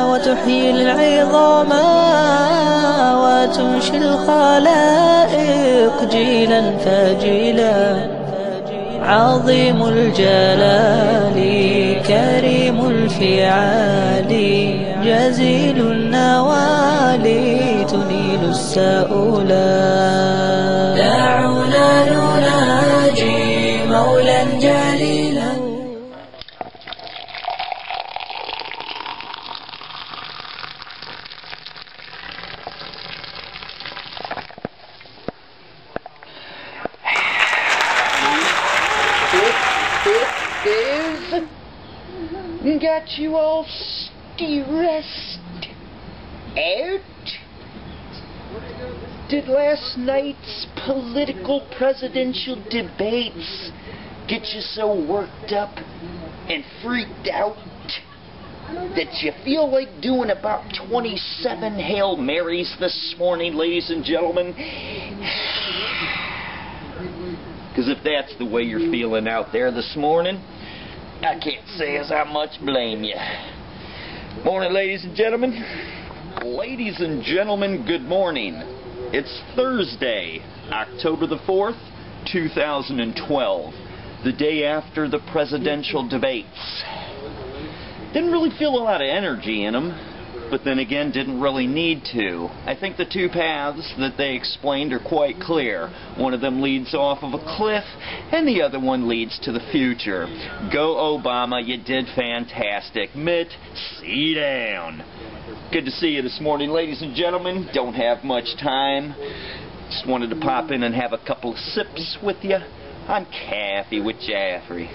وتحيي العظام وتنشي الخلائق جيلا فجيلا عظيم الجلال كريم الفعال جزيل النوال تنيل السؤلا دعونا نناجي مولا جليلا. Got you all stressed out? Did last night's political presidential debates get you so worked up and freaked out that you feel like doing about 27 Hail Marys this morning, ladies and gentlemen? Because if that's the way you're feeling out there this morning, I can't say as I much blame you. Morning, ladies and gentlemen. Ladies and gentlemen, good morning. It's Thursday, October the 4th, 2012, the day after the presidential debates. Didn't really feel a lot of energy in them, but then again, didn't really need to. I think the two paths that they explained are quite clear. One of them leads off of a cliff, and the other one leads to the future. Go Obama, you did fantastic. Mitt, sit down. Good to see you this morning, ladies and gentlemen. Don't have much time. Just wanted to pop in and have a couple of sips with you. I'm Caffee with Jaffree.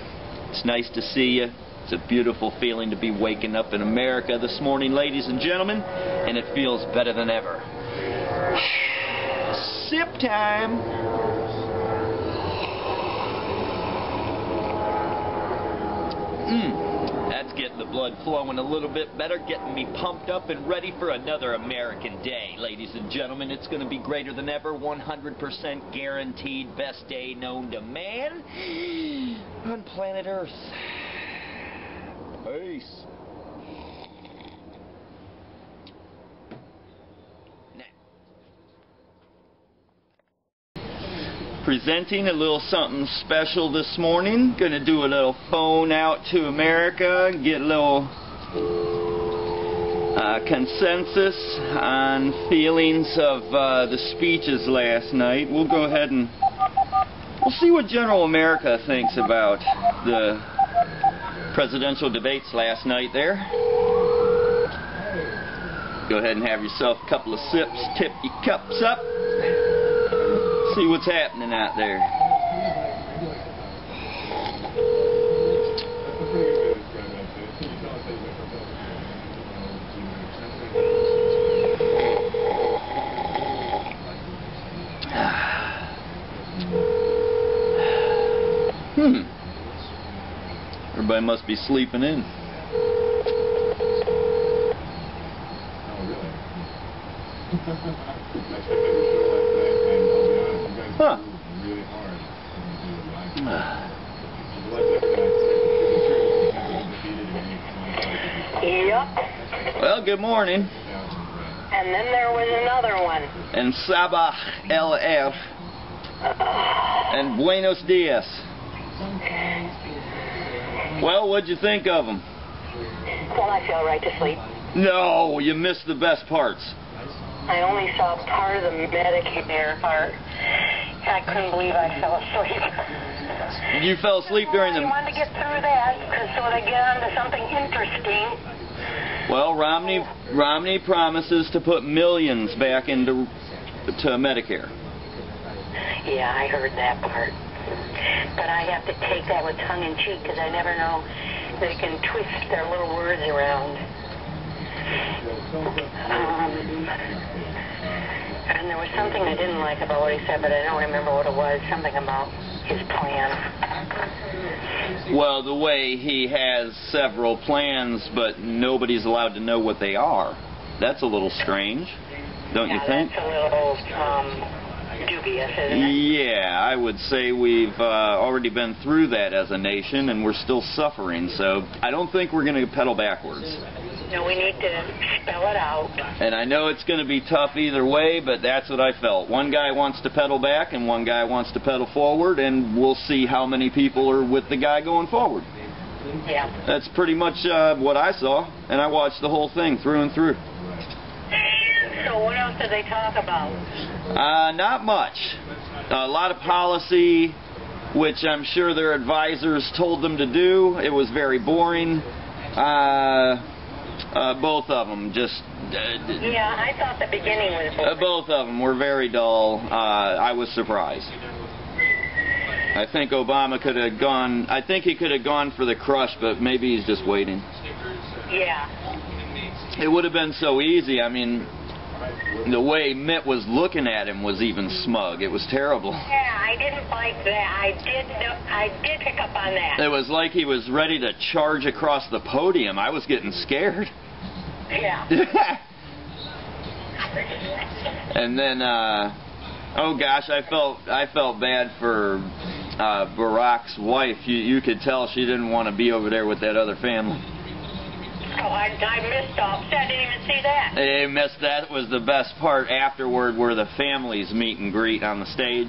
It's nice to see you. It's a beautiful feeling to be waking up in America this morning, ladies and gentlemen, and it feels better than ever. Sip time. That's getting the blood flowing a little bit better, getting me pumped up and ready for another American day, ladies and gentlemen. It's going to be greater than ever, 100% guaranteed best day known to man on planet Earth. Peace. Presenting a little something special this morning. Gonna do a little phone out to America, get a little consensus on feelings of the speeches last night. We'll go ahead and we'll see what general America thinks about the presidential debates last night there. Go ahead and have yourself a couple of sips, tip your cups up, see what's happening out there. Everybody must be sleeping in. Huh. Yep. Well, good morning. And then there was another one. And Sabah LR. And Buenos Dias. Well, what'd you think of them? Well, I feel right to sleep. No, you missed the best parts. I only saw part of the Medicare part. I couldn't believe I fell asleep. You fell asleep during the... I wanted to get through that so they get on to something interesting. Well, Romney promises to put millions back into Medicare. Yeah, I heard that part. But I have to take that with tongue-in-cheek because I never know. They can twist their little words around. And there was something I didn't like about what he said, but I don't remember what it was. Something about his plan. Well, the way he has several plans, but nobody's allowed to know what they are. That's a little strange, don't you think? That's a little, dubious, isn't it? Yeah, I would say we've already been through that as a nation, and we're still suffering. So I don't think we're going to pedal backwards. No, we need to spell it out. And I know it's going to be tough either way, but that's what I felt. One guy wants to pedal back, and one guy wants to pedal forward, and we'll see how many people are with the guy going forward. Yeah. That's pretty much what I saw, and I watched the whole thing through and through. So what else did they talk about? Not much. A lot of policy, which I'm sure their advisors told them to do. It was very boring. Both of them just... Yeah, I thought the beginning was boring. Both of them were very dull. I was surprised. I think Obama could have gone... I think he could have gone for the crush, but maybe he's just waiting. Yeah. It would have been so easy. I mean, the way Mitt was looking at him was even smug. It was terrible. Yeah, I didn't like that. I did pick up on that. It was like he was ready to charge across the podium. I was getting scared. Yeah. And then, oh gosh, I felt bad for Barack's wife. You could tell she didn't want to be over there with that other family. Oh, I missed all. I didn't even see that. I missed that. Was the best part afterward, where the families meet and greet on the stage.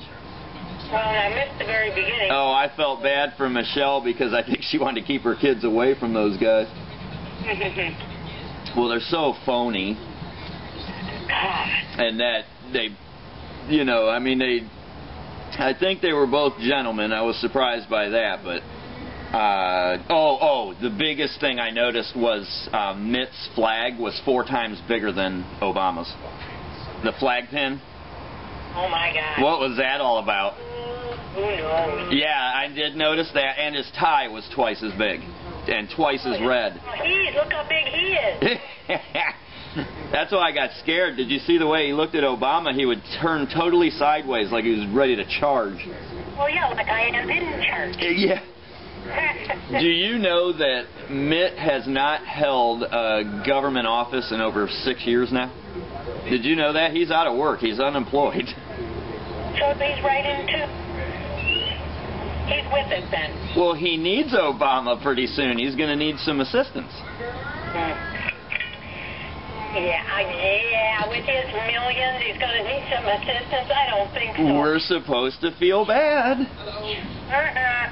Well, I missed the very beginning. Oh, I felt bad for Michelle because I think she wanted to keep her kids away from those guys. Well, they're so phony. And that they, you know, I mean, I think they were both gentlemen. I was surprised by that, but the biggest thing I noticed was Mitt's flag was 4 times bigger than Obama's. The flag pin. Oh my God. What was that all about? Who knows? Yeah, I did notice that, and his tie was twice as big and twice as red. Look how big he is. That's why I got scared. Did you see the way he looked at Obama? He would turn totally sideways like he was ready to charge. Oh yeah, like I am in church. Yeah. Do you know that Mitt has not held a government office in over 6 years now? Did you know that? He's out of work. He's unemployed. So he's right into... He's with it then. Well, he needs Obama pretty soon. He's going to need some assistance. Yeah, with his millions, he's going to need some assistance. I don't think so. We're supposed to feel bad. Uh-uh.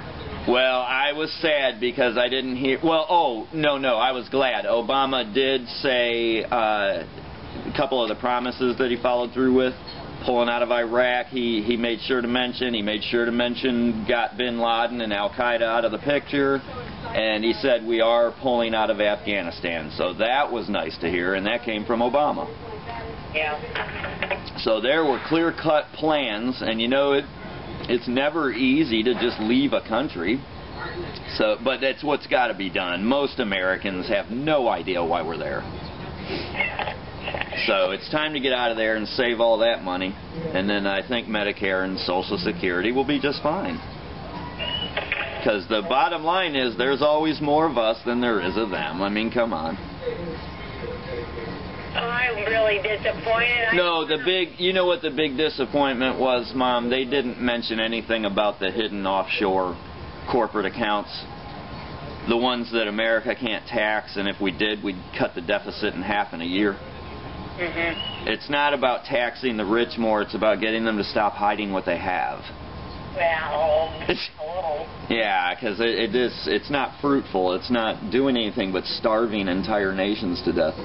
Well, I was sad because I didn't hear... Well, no, I was glad. Obama did say a couple of the promises that he followed through with. Pulling out of Iraq, he made sure to mention. He made sure to mention got bin Laden and Al-Qaeda out of the picture. And he said we are pulling out of Afghanistan. So that was nice to hear, and that came from Obama. Yeah. So there were clear-cut plans, and you know it's never easy to just leave a country. So, but that's what's got to be done. Most Americans have no idea why we're there. So it's time to get out of there and save all that money. And then I think Medicare and Social Security will be just fine. Because the bottom line is there's always more of us than there is of them. I mean, come on. I'm really disappointed. No, you know what the big disappointment was, Mom? They didn't mention anything about the hidden offshore corporate accounts. The ones that America can't tax, and if we did, we'd cut the deficit in half in a year. Mm-hmm. It's not about taxing the rich more, it's about getting them to stop hiding what they have. Well, yeah, because it's not fruitful. It's not doing anything but starving entire nations to death.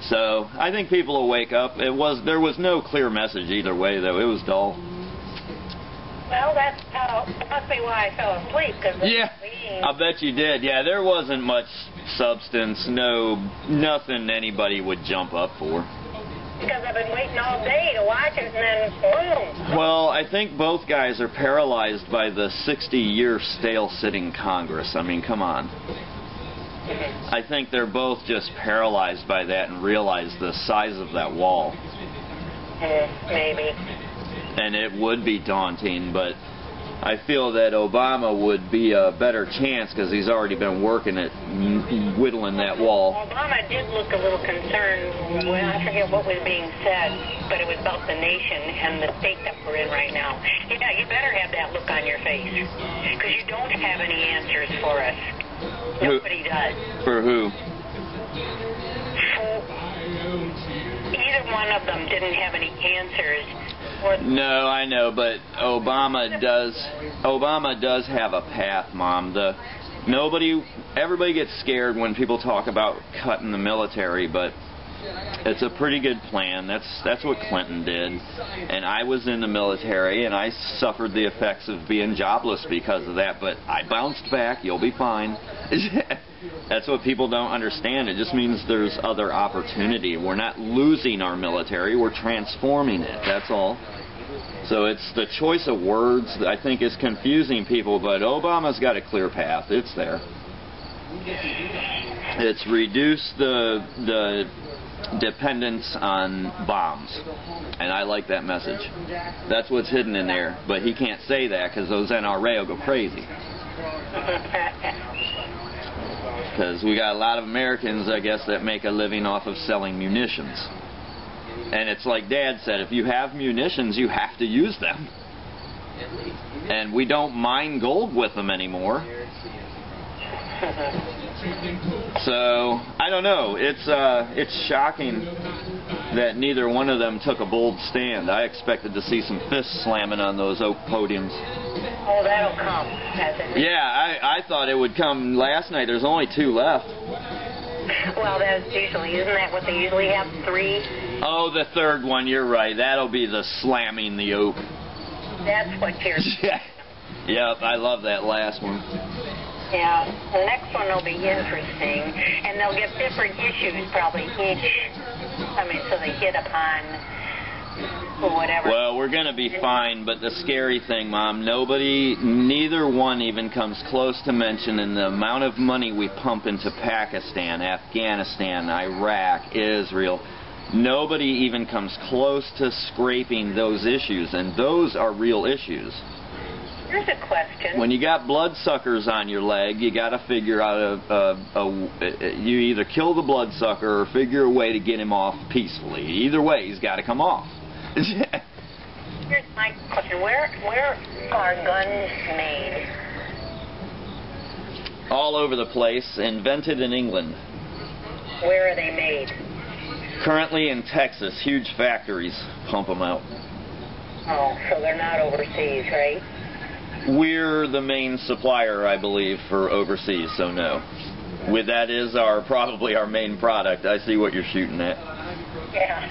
So I think people will wake up. There was no clear message either way, though. It was dull. Well, that must be why I fell asleep. Yeah, I bet you did. Yeah, there wasn't much substance. Nothing anybody would jump up for. Because I've been waiting all day to watch it, and then boom. Well, I think both guys are paralyzed by the 60-year stale-sitting Congress. I mean, come on. I think they're both just paralyzed by that and realize the size of that wall. Maybe. And it would be daunting, but I feel that Obama would be a better chance because he's already been working at whittling that wall. Obama did look a little concerned. Well, I forget what was being said, but it was about the nation and the state that we're in right now. Yeah, you better have that look on your face because you don't have any answers for us. Nobody does. For who? Either one of them didn't have any answers. No, I know, but Obama does have a path, Mom. Everybody gets scared when people talk about cutting the military, but it's a pretty good plan. That's what Clinton did. And I was in the military, and I suffered the effects of being jobless because of that, but I bounced back. You'll be fine. That's what people don't understand. It just means there's other opportunity. We're not losing our military. We're transforming it. That's all. So it's the choice of words that I think is confusing people, but Obama's got a clear path. It's there. It's reduced the dependence on bombs, and I like that message. That's what's hidden in there, but he can't say that because those NRA will go crazy. Because we got a lot of Americans, I guess, that make a living off of selling munitions. And it's like Dad said, if you have munitions, you have to use them. And we don't mine gold with them anymore. So, I don't know. It's shocking that neither one of them took a bold stand. I expected to see some fists slamming on those oak podiums. Oh, that'll come. Yeah, I thought it would come last night. There's only 2 left. Well, that's usually, isn't that what they usually have, 3? Oh, the third one, you're right. That'll be the slamming the oak. That's what you're... Yep, I love that last one. Yeah, the next one will be interesting, and they'll get different issues probably each, so they hit upon whatever. Well, we're going to be fine, but the scary thing, Mom, neither one even comes close to mentioning the amount of money we pump into Pakistan, Afghanistan, Iraq, Israel. Nobody even comes close to scraping those issues, and those are real issues. Here's a question. When you got bloodsuckers on your leg, you got to figure out you either kill the bloodsucker or figure a way to get him off peacefully. Either way, he's got to come off. Here's my question. Where are guns made? All over the place. Invented in England. Where are they made? Currently in Texas. Huge factories pump them out. Oh, so they're not overseas, right? We're the main supplier, I believe, for overseas, so no. That is probably our main product. I see what you're shooting at. Yeah.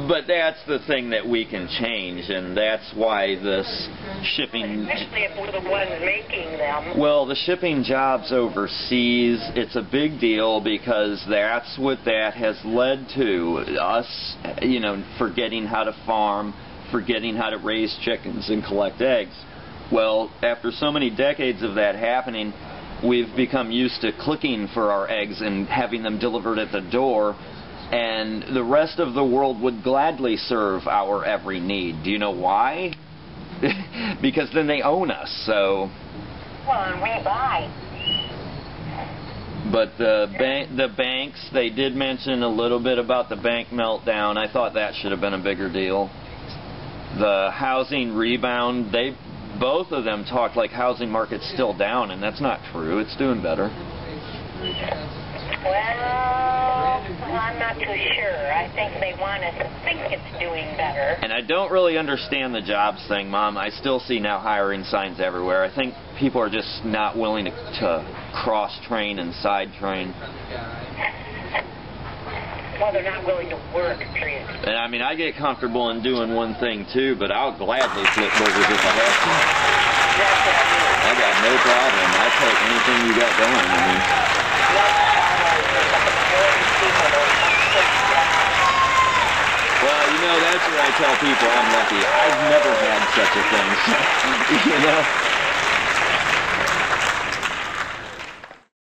But that's the thing that we can change, and that's why this shipping... Especially if we're the ones making them. Well, the shipping jobs overseas, it's a big deal because that's what that has led to. Us, forgetting how to farm, forgetting how to raise chickens and collect eggs. Well, after so many decades of that happening, we've become used to clicking for our eggs and having them delivered at the door, and the rest of the world would gladly serve our every need. Do you know why? Because then they own us, so... Well, and we buy. But the banks, they did mention a little bit about the bank meltdown. I thought that should have been a bigger deal. The housing rebound, both of them talked like housing market's still down, and that's not true. It's doing better. Well, I'm not too sure. I think they want us to think it's doing better. And I don't really understand the jobs thing, Mom. I still see now hiring signs everywhere. I think people are just not willing to cross-train and side-train. Well, they're not willing to work, period. And I get comfortable in doing one thing too, but I'll gladly flip burgers if I have to. That's what I mean. I got no problem. I'll take anything you got going. Well, that's what I tell people I'm lucky. I've never had such a thing.